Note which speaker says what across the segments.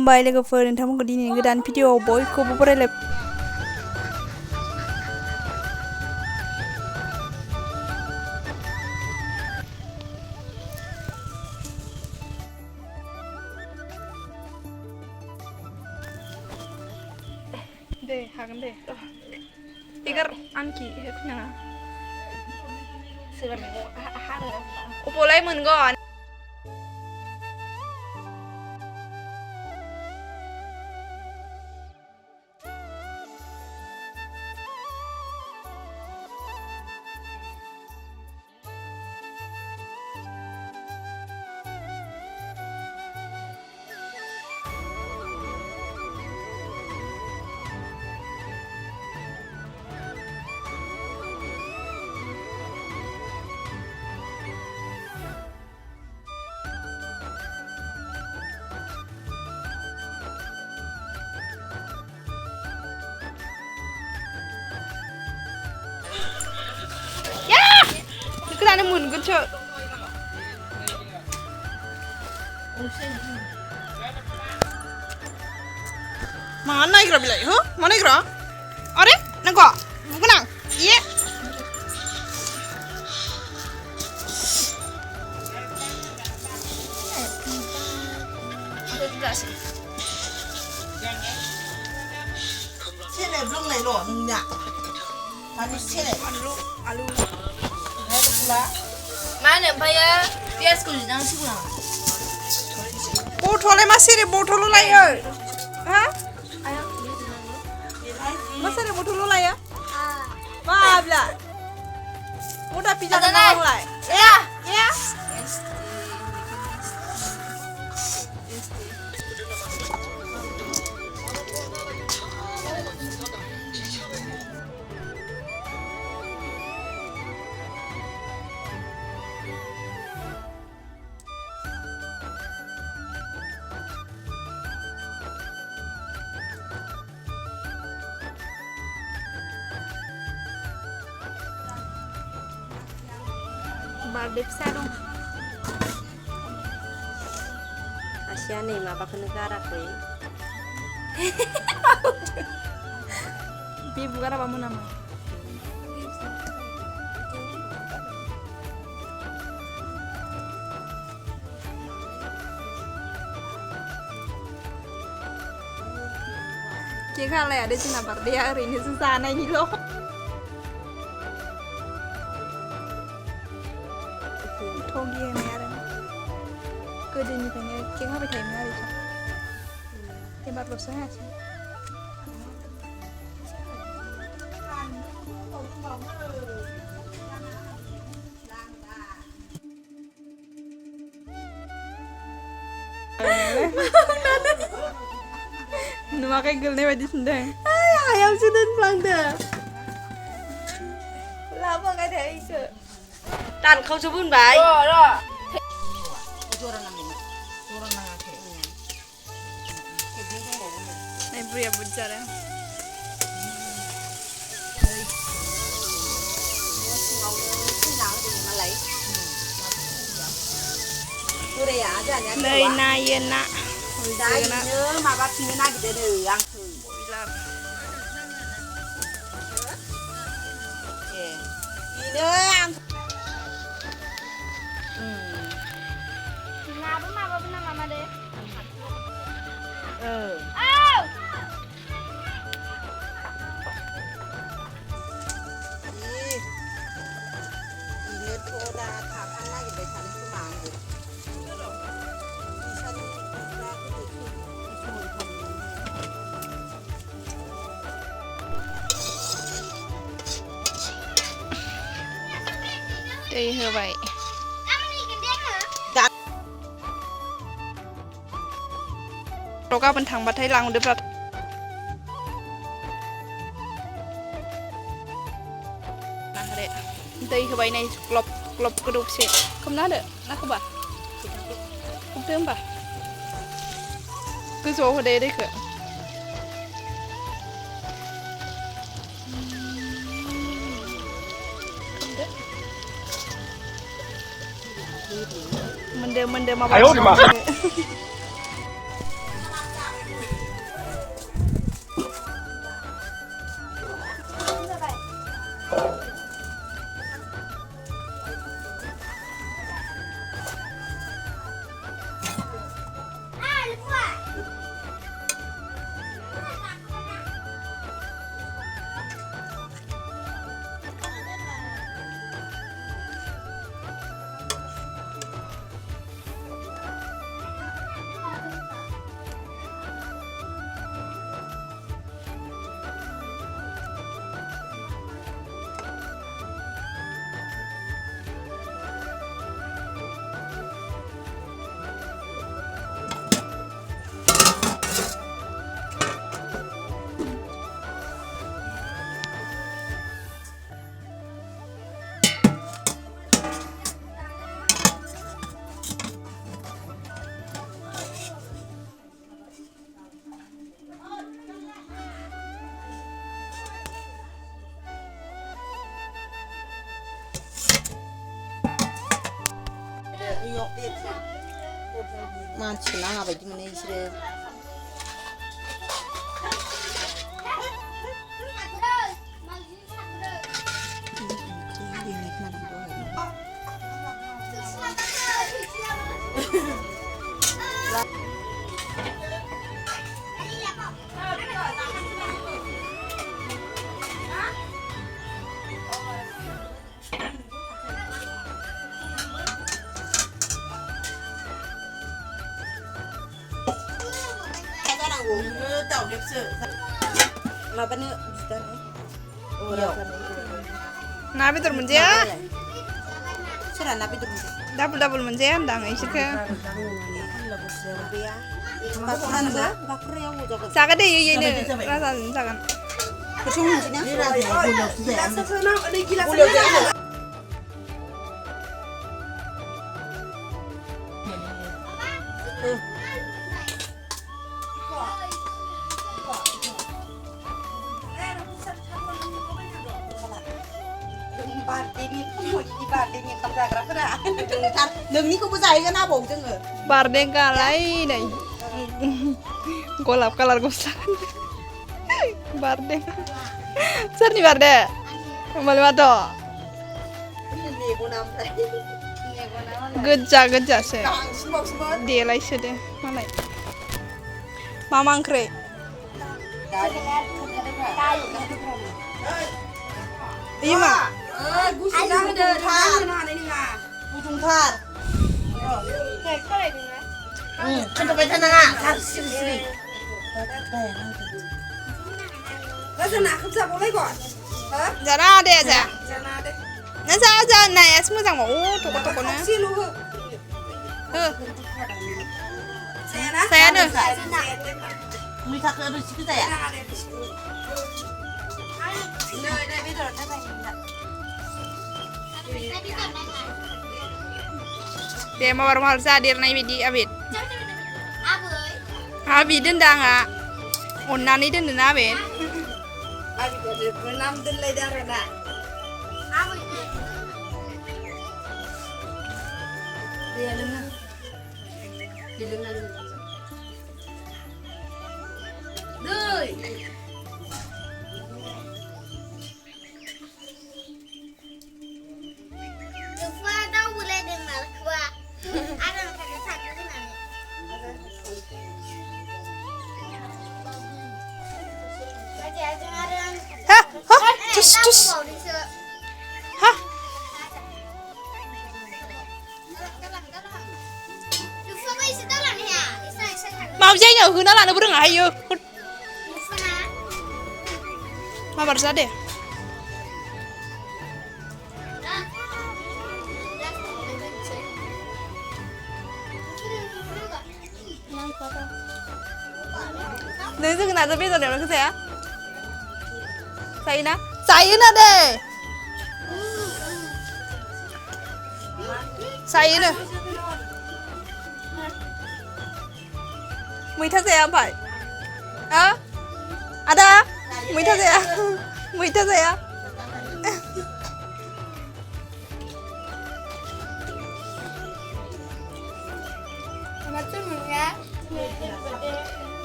Speaker 1: खुलुमबाय लोगोफोर नोंथांमोनखौ दिनैनि गोदान भिडिअआव बयखौबो बरायलाय दे हागोन दे एगार आंखि होखनाङा सोरबा मैगं हानो अबावलाय मोनगोन Kita moongun cok. Mana ikra bilai? Huh? Mana ikra? Are? Nangko? Bukan? Iya. Aku tidak sih. Sini belum nih lo, enggak. Tadi sini. Alu. Mana bayar bias kulit nang sih pulang. Botol masih ada botol lah ya. Hah? Masih ada botol lah ya? Maaf lah. Udah pijat orang lah. Ya, ya. Barbie sarung. Kasihan nih, apa ke negara kue? Bi bukan apa mau nama? Kita lah ada Cina Pardia hari ini susah nih loh. Togi yang ada, kedeni punya, kita apa time ada sih? Tempat losnya sih. Nama kayak gelnya wajib sendiri. Ayam sudah pulang dah. Lama nggak ada itu. Tan kau sebut baik. Nih beri apa bicara? Đây na yên na. Đây nhớ mà bác xin na cái đấy ăn thử. Đi ăn. Mama deh. Ini tuh udah kapan lagi besan semang gitu. Bisa nih, đây như vậy. Rồi các bên thằng bà thấy lăng được rồi. Nah, deh. Đây cái bài này lop cái đục xe. Không nát được, nát không bà? Không thương bà. Cứ số vào đây đấy kìa. Mendem apa? Ayo di mana?
Speaker 2: मानसिखौ नाङा बायदि मोनो बिसोरो माबानो
Speaker 1: ना बेदर मोनजाया
Speaker 2: सोरहा ना बेदर
Speaker 1: डाबल मोनजाया होनदां इसोरखो जागोन दे इयैनो राजाजों जागोन
Speaker 2: नोंनिखौबो जाहैगोन आबौ जोङो
Speaker 1: बारदे गालाय नै गलाब कालार गस्ला बारदे सोरनि बारदे होमबालाय माथो गोजासो देलायसो दे मालाय मा ओंख्रि इमा
Speaker 2: गुदुंथार खोन्थाबाय थानाङा सिरि
Speaker 1: जाना दे जा जा नायासो मोजां हो जायानो
Speaker 2: मैथाखौ रोसिखौ जाया
Speaker 1: दे माबार जादेरनाय बायदि आबेद आबि दोनदो आंहा अननानै दोनदो ना आबेद
Speaker 2: नाम दोनलायदो आरो ना
Speaker 1: Cus. Hah? Mau jahnya huna lah, nabur nggak ayo. Ma baru sadar. Nên chứ nào tôi biết rồi đều là cái gì á? Say na deh. Say na. Muita saya apa? Ah? Ada? Muita saya. Muita saya. Macam mana?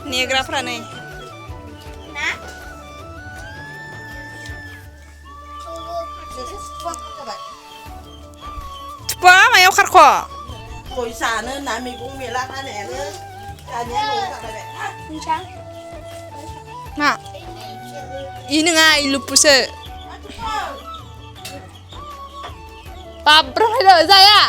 Speaker 1: Nih grafra nih. Nah? Cepat, mayo karko.
Speaker 2: Rồi xả nữa, nãy mình cũng mệt lắm nè nữa. Cả nhé ngủ cả này.
Speaker 1: Nah, ini nggak ilupuse. Pabro ada saya.